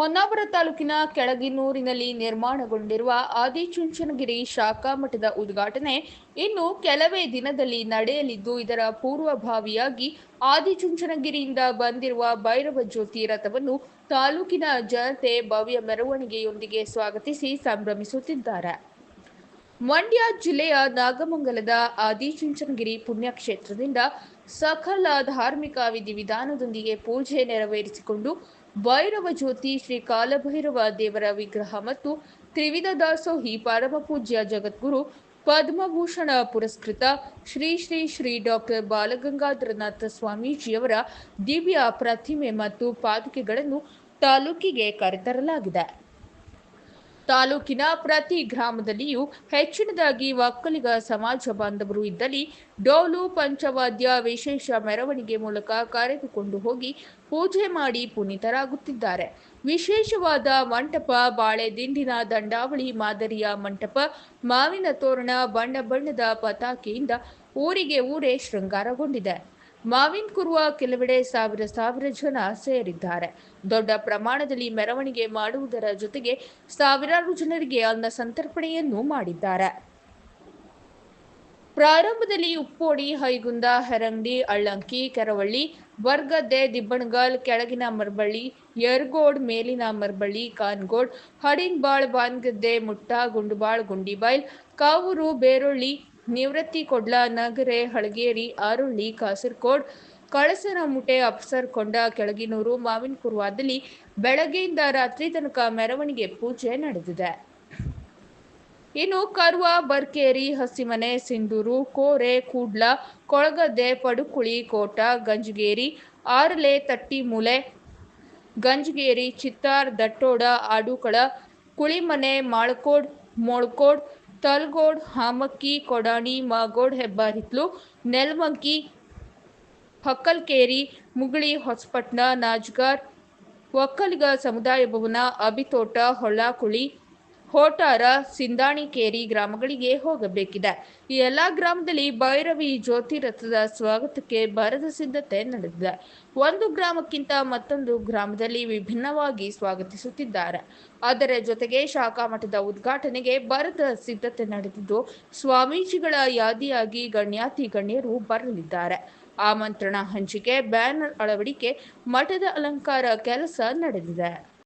ಹೊನ್ನಾವರ ತಾಲೂಕಿನ ಕೆಳಗಿನೂರಿನಲ್ಲಿ ನಿರ್ಮಾಣಗೊಂಡಿರುವ ಆದಿಚುಂಚನಗಿರಿ ಶಾಖಾ ಮಠದ ಉದ್ಘಾಟನೆ ಇನ್ನು ಕೆಲವೇ ದಿನದಲ್ಲಿ ನಡೆಯಲಿದ್ದು, ಇದರ ಪೂರ್ವಭಾವಿಯಾಗಿ ಆದಿಚುಂಚನಗಿರಿಯಿಂದ ಬಂದಿರುವ ಭೈರವ ಜ್ಯೋತಿ ರಥವನ್ನು ತಾಲೂಕಿನ ಜನತೆ ಭವ್ಯ ಮೆರವಣಿಗೆಯೊಂದಿಗೆ ಸ್ವಾಗತಿಸಿ ಸಂಭ್ರಮಿಸುತ್ತಿದ್ದಾರೆ. ಮಂಡ್ಯ ಜಿಲ್ಲೆಯ ನಾಗಮಂಗಲದ ಆದಿಚುಂಚನಗಿರಿ ಪುಣ್ಯಕ್ಷೇತ್ರದಿಂದ ಸಕಲ ಧಾರ್ಮಿಕ ವಿಧಿವಿಧಾನದೊಂದಿಗೆ ಪೂಜೆ ನೆರವೇರಿಸಿಕೊಂಡು ಭೈರವ ಜ್ಯೋತಿ ಶ್ರೀ ಕಾಲಭೈರವ ದೇವರ ವಿಗ್ರಹ ಮತ್ತು ತ್ರಿವಿಧ ದಾಸೋಹಿ ಪರಮ ಪೂಜ್ಯ ಜಗದ್ಗುರು ಪದ್ಮಭೂಷಣ ಪುರಸ್ಕೃತ ಶ್ರೀ ಶ್ರೀ ಶ್ರೀ ಡಾಕ್ಟರ್ ಬಾಲಗಂಗಾಧರನಾಥ ಸ್ವಾಮೀಜಿಯವರ ದಿವ್ಯ ಪ್ರತಿಮೆ ಮತ್ತು ಪಾದುಕೆಗಳನ್ನು ತಾಲೂಕಿಗೆ ಕರೆತರಲಾಗಿದೆ. ತಾಲೂಕಿನ ಪ್ರತಿ ಗ್ರಾಮದಲ್ಲಿಯೂ ಹೆಚ್ಚಿನದಾಗಿ ಒಕ್ಕಲಿಗ ಸಮಾಜ ಬಾಂಧವರು ಇದ್ದಲ್ಲಿ ಡೋಲು ಪಂಚವಾದ್ಯ ವಿಶೇಷ ಮೆರವಣಿಗೆ ಮೂಲಕ ಕರೆದುಕೊಂಡು ಹೋಗಿ ಪೂಜೆ ಮಾಡಿ ಪುನೀತರಾಗುತ್ತಿದ್ದಾರೆ. ವಿಶೇಷವಾದ ಮಂಟಪ, ಬಾಳೆ ದಿಂಡಿನ ದಂಡಾವಳಿ ಮಾದರಿಯ ಮಂಟಪ, ಮಾವಿನ ತೋರಣ, ಬಣ್ಣ ಬಣ್ಣದ ಪತಾಕೆಯಿಂದ ಊರಿಗೆ ಊರೇ ಶೃಂಗಾರಗೊಂಡಿದೆ. ಮಾವಿನ್ಕುರುವ ಕೆಲವೆಡೆ ಸಾವಿರ ಜನ ಸೇರಿದ್ದಾರೆ. ದೊಡ್ಡ ಪ್ರಮಾಣದಲ್ಲಿ ಮೆರವಣಿಗೆ ಮಾಡುವುದರ ಜೊತೆಗೆ ಸಾವಿರಾರು ಜನರಿಗೆ ಅನ್ನ ಸಂತರ್ಪಣೆಯನ್ನು ಮಾಡಿದ್ದಾರೆ. ಪ್ರಾರಂಭದಲ್ಲಿ ಉಪ್ಪೋಡಿ, ಹೈಗುಂದ, ಹೆರಂಗಡಿ, ಅಳ್ಳಂಕಿ, ಕೆರವಳ್ಳಿ, ಬರ್ಗದ್ದೆ, ದಿಬ್ಬಣಗಲ್, ಕೆಳಗಿನ ಮರಬಳ್ಳಿ, ಯರಗೋಡ್, ಮೇಲಿನ ಮರಬಳ್ಳಿ, ಕಾನ್ಗೋಡ್, ಹಡಿನ್ಬಾಳ್, ಬಾನ್ಗದ್ದೆ, ಮುಟ್ಟ, ಗುಂಡುಬಾಳ್, ಗುಂಡಿಬೈಲ್, ಕಾವೂರು, ಬೇರೊಳ್ಳಿ, ನಿವೃತ್ತಿ ಕೊಡ್ಲ, ನಗರೆ, ಹಳಗೇರಿ, ಆರೊಳ್ಳಿ, ಕಾಸರಕೋಡ್, ಕಳಸನಮುಟೆ, ಅಪ್ಸರಕೊಂಡ, ಕೆಳಗಿನೂರು, ಮಾವಿನಕುರ್ವಾದಲ್ಲಿ ಬೆಳಗ್ಗೆಯಿಂದ ರಾತ್ರಿ ತನಕ ಮೆರವಣಿಗೆ ಪೂಜೆ ನಡೆದಿದೆ. ಇನ್ನು ಕರ್ವ, ಬರ್ಕೇರಿ, ಹಸಿಮನೆ, ಸಿಂಧೂರು, ಕೋರೆ, ಕೂಡ್ಲ, ಕೊಳಗದ್ದೆ, ಪಡುಕುಳಿ, ಕೋಟ, ಗಂಜಗೇರಿ, ಆರಲೆ, ತಟ್ಟಿಮೂಲೆ, ಗಂಜಗೇರಿ, ಚಿತ್ತಾರ್, ದಟ್ಟೋಡ, ಆಡುಕಳ, ಕುಳಿಮನೆ, ಮಾಳಕೋಡ್, ಮೊಳಕೋಡ್, ತಲಗೋಡ್, ಹಾಮಕ್ಕಿ, ಕೊಡಾಣಿ, ಮಾಗೋಡ್, ಹೆಬ್ಬಾರಿತ್ಲು, ನೆಲಮಂಗಿ, ಹಕ್ಕಲ್ಕೇರಿ, ಮುಗಳಿ, ಹೊಸಪಟ್ನ, ನಾಜಗಾರ್, ಒಕ್ಕಲಿಗ ಸಮುದಾಯ ಭವನ, ಅಬಿತೋಟ, ಹೊಳ್ಳಾಕುಳಿ, ಹೋಟಾರ, ಸಿಂದಾಣಿಕೇರಿ ಗ್ರಾಮಗಳಿಗೆ ಹೋಗಬೇಕಿದೆ. ಈ ಎಲ್ಲಾ ಗ್ರಾಮದಲ್ಲಿ ಭೈರವಿ ಜ್ಯೋತಿ ರಥದ ಸ್ವಾಗತಕ್ಕೆ ಭರದ ಸಿದ್ಧತೆ ನಡೆದಿದೆ. ಒಂದು ಗ್ರಾಮಕ್ಕಿಂತ ಮತ್ತೊಂದು ಗ್ರಾಮದಲ್ಲಿ ವಿಭಿನ್ನವಾಗಿ ಸ್ವಾಗತಿಸುತ್ತಿದ್ದಾರೆ. ಅದರ ಜೊತೆಗೆ ಶಾಖಾ ಮಠದ ಉದ್ಘಾಟನೆಗೆ ಭರದ ಸಿದ್ಧತೆ ನಡೆದಿದ್ದು, ಸ್ವಾಮೀಜಿಗಳ ಯಾದಿಯಾಗಿ ಗಣ್ಯಾತಿ ಗಣ್ಯರು ಬರಲಿದ್ದಾರೆ. ಆಮಂತ್ರಣ ಹಂಚಿಕೆ, ಬ್ಯಾನರ್ ಅಳವಡಿಕೆ, ಮಠದ ಅಲಂಕಾರ ಕೆಲಸ ನಡೆದಿದೆ.